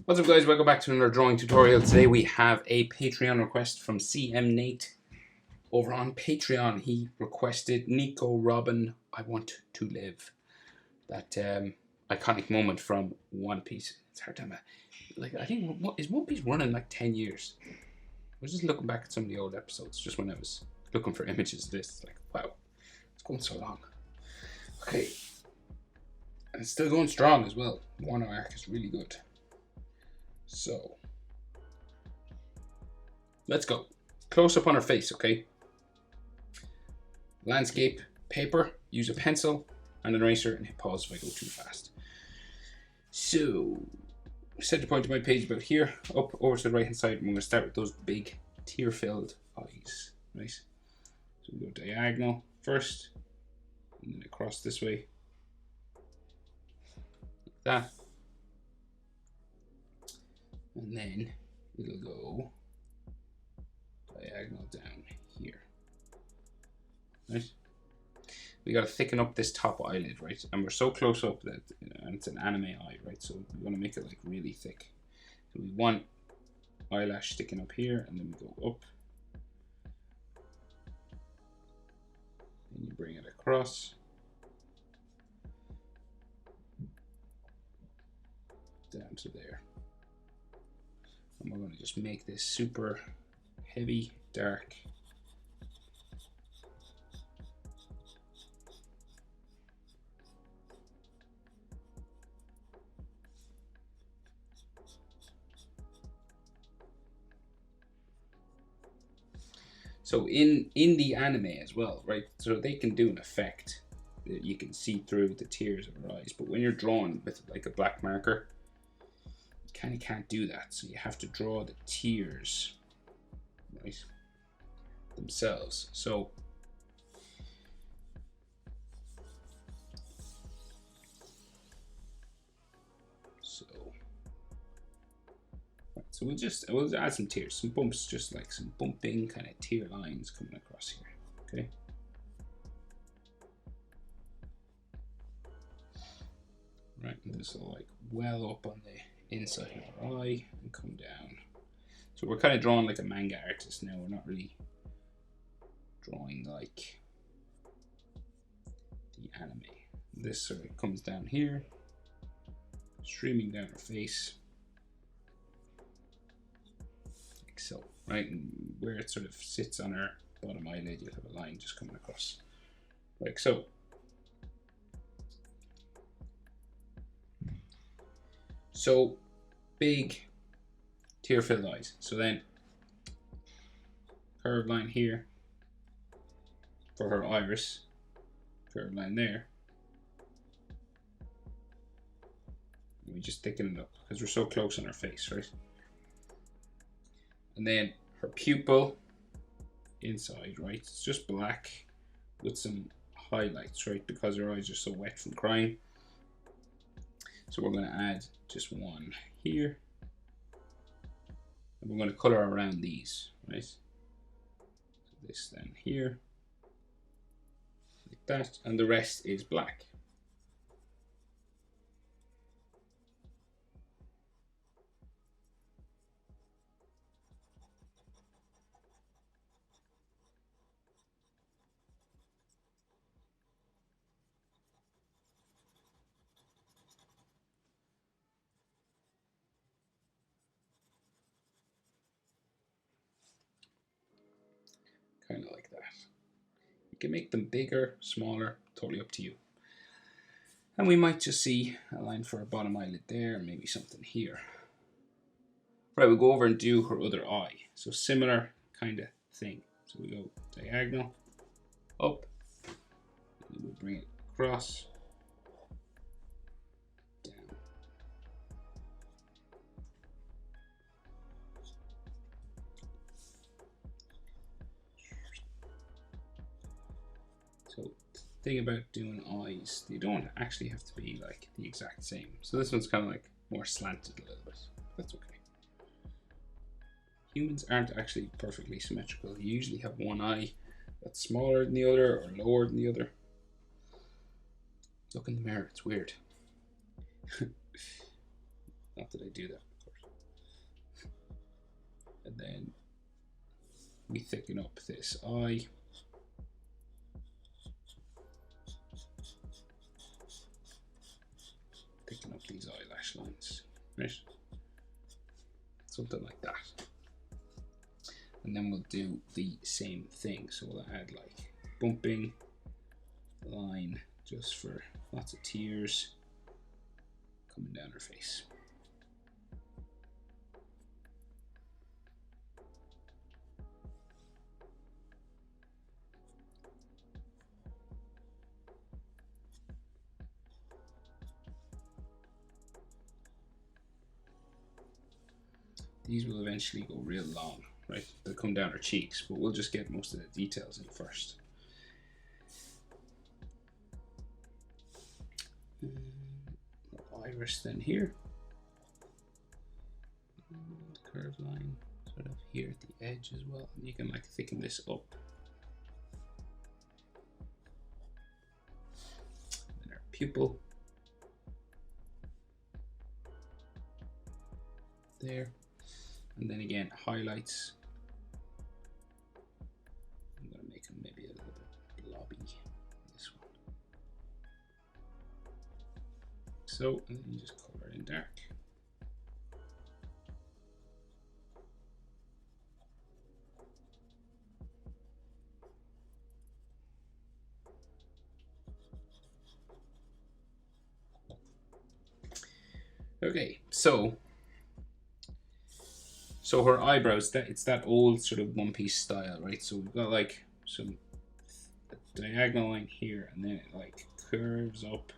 What's up, guys? Welcome back to another drawing tutorial. Today we have a Patreon request from CM Nate over on Patreon. He requested Nico, Robin, I Want to Live. That iconic moment from One Piece. It's hard to imagine. Like, I think, is One Piece running like 10 years? I was just looking back at some of the old episodes just when I was looking for images of this. Like, wow, it's going so long. Okay. And it's still going strong as well. One arc is really good. So, let's go. Close up on her face, okay? Landscape, paper, use a pencil and an eraser, and hit pause if I go too fast. So, center point of my page about here, up over to the right hand side. I'm going to start with those big tear-filled eyes, right? So we go diagonal first, and then across this way, like that. And then it'll go diagonal down here. Right? We gotta thicken up this top eyelid, right? And we're so close up that it's an anime eye, right? So we want to make it like really thick. So we want eyelash sticking up here, and then we go up. And you bring it across. Down to there. And we're going to just make this super heavy, dark. So in the anime as well, right? So they can do an effect that you can see through the tears of her eyes. But when you're drawing with like a black marker, kind of can't do that, so you have to draw the tears, right, themselves. So we'll add some tears, some bumps, just like some bumping kind of tear lines coming across here. Okay. Right, and this will like well up on the inside of our eye and come down. So we're kind of drawing like a manga artist now. We're not really drawing like the anime. This sort of comes down here, streaming down her face, like so, right? And where it sort of sits on her bottom eyelid, you'll have a line just coming across, like so. So, big tear-filled eyes. So then, curved line here for her iris, curved line there. And we just thicken it up because we're so close on her face, right? And then her pupil inside, right? It's just black with some highlights, right? Because her eyes are so wet from crying. So we're going to add just one here. And we're going to color around these, right? So this then here, like that, and the rest is black. Kind of like that. You can make them bigger, smaller, totally up to you. And we might just see a line for her bottom eyelid there, and maybe something here. Right, we'll go over and do her other eye. So similar kind of thing. So we go diagonal, up, and we'll bring it across, down. So the thing about doing eyes, they don't actually have to be like the exact same. So this one's kind of like more slanted a little bit. That's okay. Humans aren't actually perfectly symmetrical. You usually have one eye that's smaller than the other or lower than the other. Look in the mirror, it's weird. Not that I do that, of course. And then we thicken up this eye. Thicken up these eyelash lines, right? Something like that. And then we'll do the same thing. So we'll add like bumping line just for lots of tears coming down her face. These will eventually go real long, right? They'll come down her cheeks, but we'll just get most of the details in first. Iris then here. Curved line sort of here at the edge as well. And you can like thicken this up. Then our pupil. There. And then again, highlights. I'm going to make them maybe a little bit blobby. This one. So, and then you just color in dark. Okay, so her eyebrows, it's that old sort of one-piece style, right? So we've got like some diagonal line here, and then it like curves up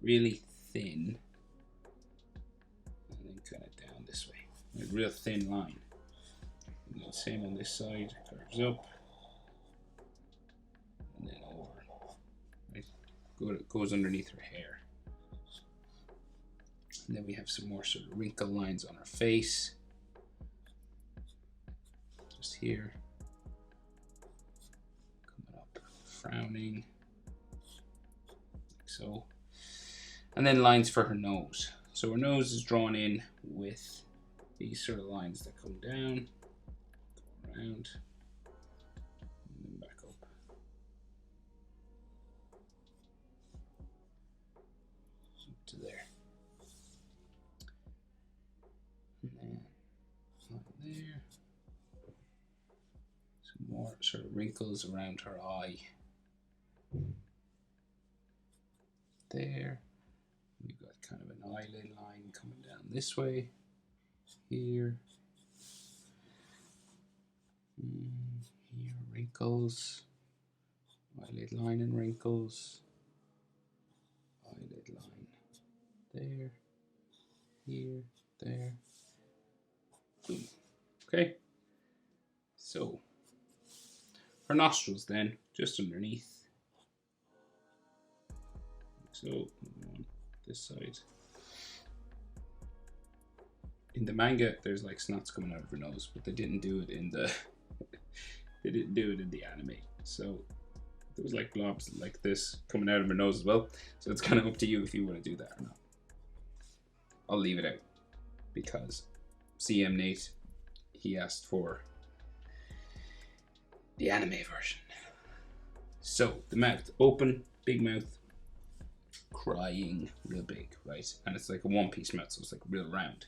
really thin, and then kind of down this way, like real thin line. And then same on this side, curves up, and then over, right? Goes underneath her hair. And then we have some more sort of wrinkle lines on her face. Just here. Coming up, frowning. Like so. And then lines for her nose. So her nose is drawn in with these sort of lines that come down, go around, and then back up. Up to there. And then on there. Some more sort of wrinkles around her eye. There. We've got kind of an eyelid line coming down this way. Here. Here, wrinkles. Eyelid line and wrinkles. Eyelid line. There. Here. There. Boom. Okay. So, her nostrils then, just underneath. So, on this side. In the manga, there's like snots coming out of her nose, but they didn't do it in the they didn't do it in the anime. So there was like blobs like this coming out of her nose as well. So it's kind of up to you if you want to do that or not. I'll leave it out because CM Nate, he asked for the anime version. So the mouth open, big mouth, crying real big, right? And it's like a one-piece mouth, so it's like real round.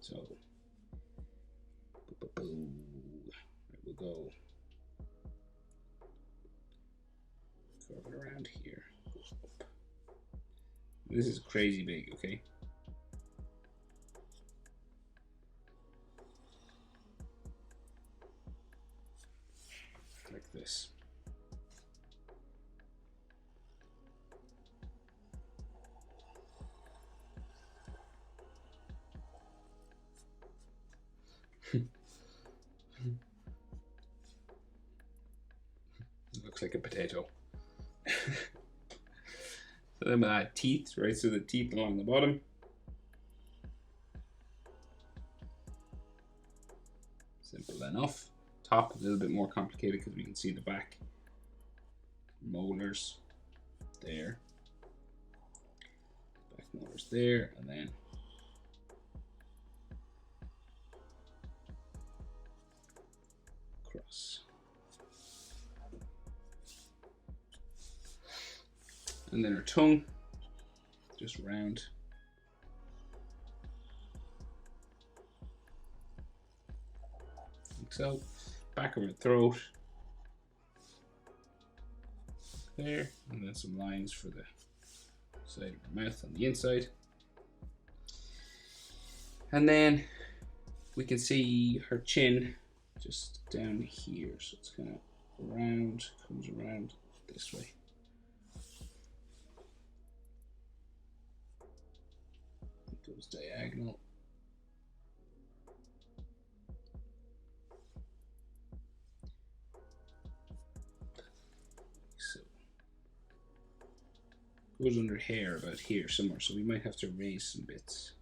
So we'll go curve it around here. This is crazy big, okay? Like this. Looks like a potato. So then we'll add teeth, right? So the teeth along the bottom. Simple enough. Top a little bit more complicated because we can see the back. Molars there. Back molars there, and then across. And then her tongue, just round. Like so. Back of her throat. There. And then some lines for the side of her mouth on the inside. And then we can see her chin just down here. So it's kind of round, comes around this way. It goes diagonal. So goes under hair about here somewhere, so we might have to raise some bits.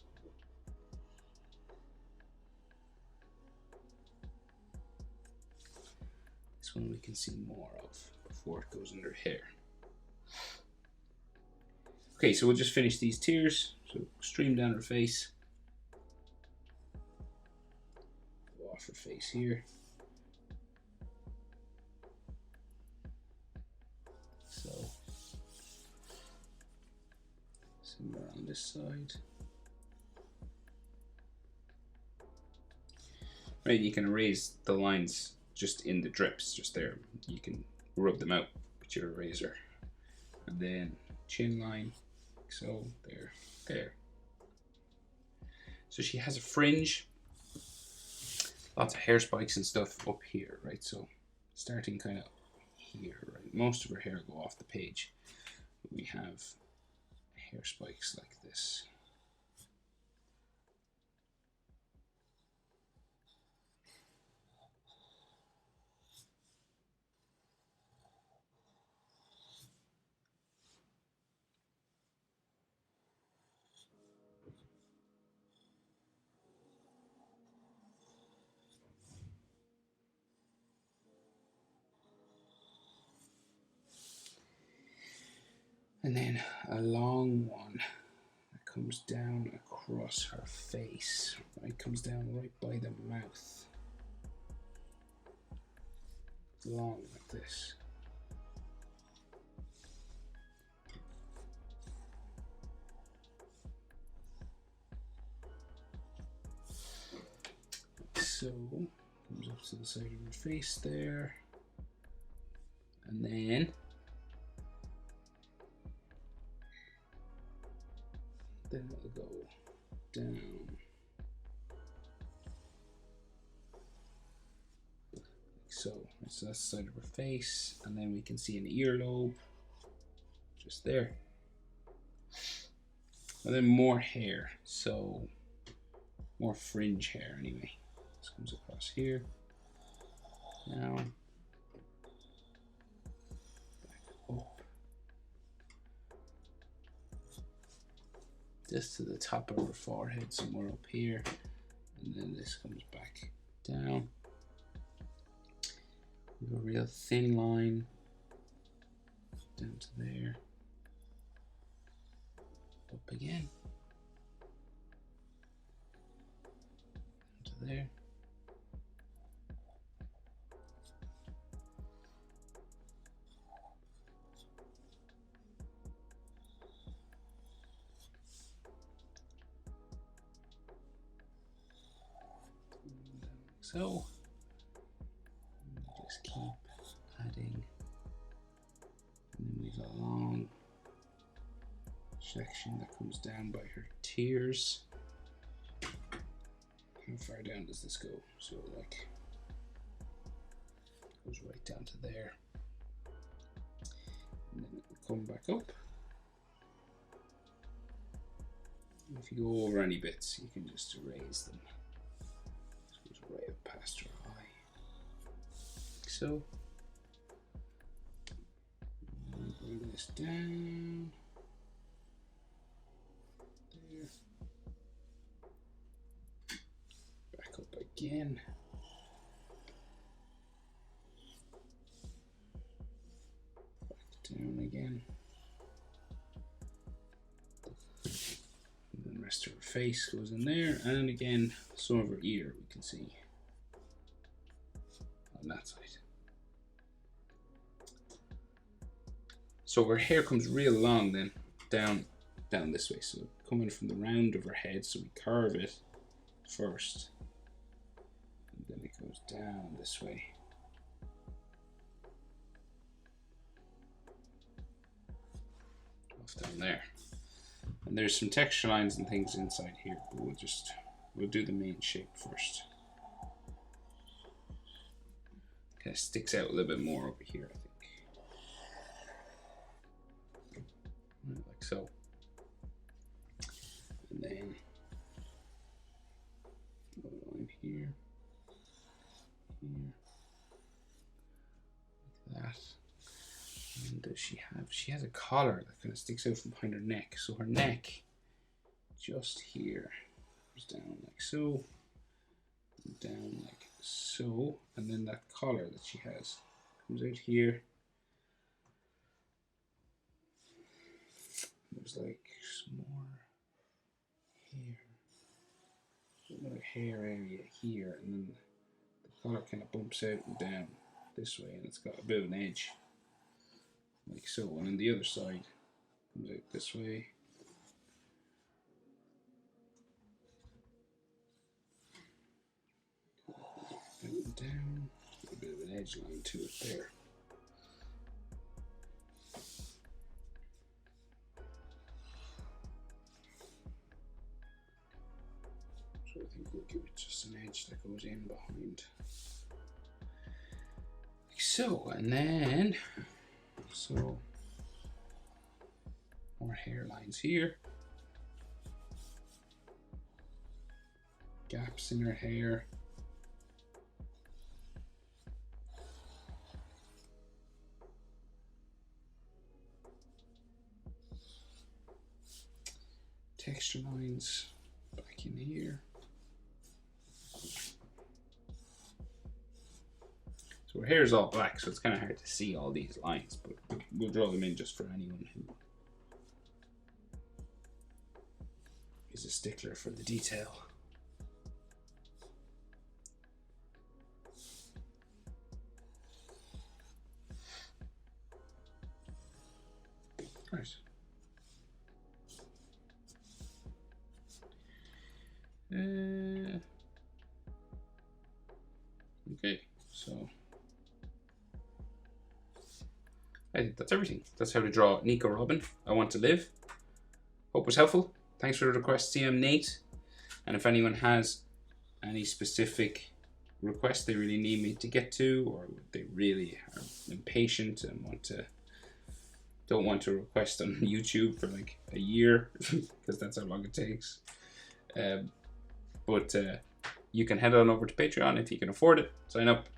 This one we can see more of before it goes under hair. Okay, so we'll just finish these tears. So stream down her face. Go off her face here. So somewhere on this side. Right, you can erase the lines just in the drips, just there. You can rub them out with your eraser. And then chin line, like so, there. So she has a fringe, lots of hair spikes and stuff up here, right? So starting kind of here, right? Most of her hair go off the page. We have hair spikes like this. And then a long one that comes down across her face, right? Comes down right by the mouth. Long like this. So, comes up to the side of her face there. And then it'll go down like so. So that's the side of her face, and then we can see an earlobe just there, and then more hair, so more fringe hair anyway. This comes across here, down, back up, just to the top of her forehead, somewhere up here, and then this comes back down. We have a real thin line down to there, up again, down to there. So just keep adding, and then we've got a long section that comes down by her tears. How far down does this go? So like goes right down to there, and then it will come back up. And if you go over any bits, you can just erase them. This goes right up past her eye, like so. And bring this down. There. Back up again. Back down again. And then the rest of her face goes in there, and again some of her ear we can see on that side. So her hair comes real long then, down this way. So coming from the round of her head, so we carve it first. And then it goes down this way. Off down there. And there's some texture lines and things inside here, but we'll do the main shape first. Kind of sticks out a little bit more over here, I think. Like so. And then a line here, like that. And does she has a collar that kind of sticks out from behind her neck. So her neck, just here, goes down like so, and down like so, and then that collar that she has comes out here. There's like some more hair, another hair area here, and then the collar kind of bumps out and down this way, and it's got a bit of an edge, like so. And then the other side comes out this way. And down, a bit of an edge line to it there. So I think we'll give it just an edge that goes in behind. Like so, and then, so more hairlines here. Gaps in her hair. Texture lines back in here. So her hair is all black, so it's kind of hard to see all these lines, but we'll draw them in just for anyone who is a stickler for the detail. Right. Okay, so I think that's everything. That's how to draw Nico Robin, I Want to Live. Hope it was helpful. Thanks for the request, CM Nate. And if anyone has any specific requests they really need me to get to, or they really are impatient and don't want to request on YouTube for like a year, because that's how long it takes. But you can head on over to Patreon if you can afford it. Sign up.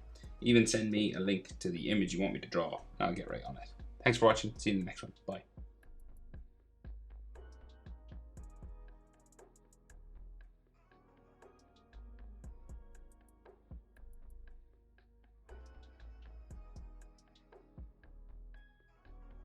Even send me a link to the image you want me to draw, and I'll get right on it. Thanks for watching. See you in the next one. Bye.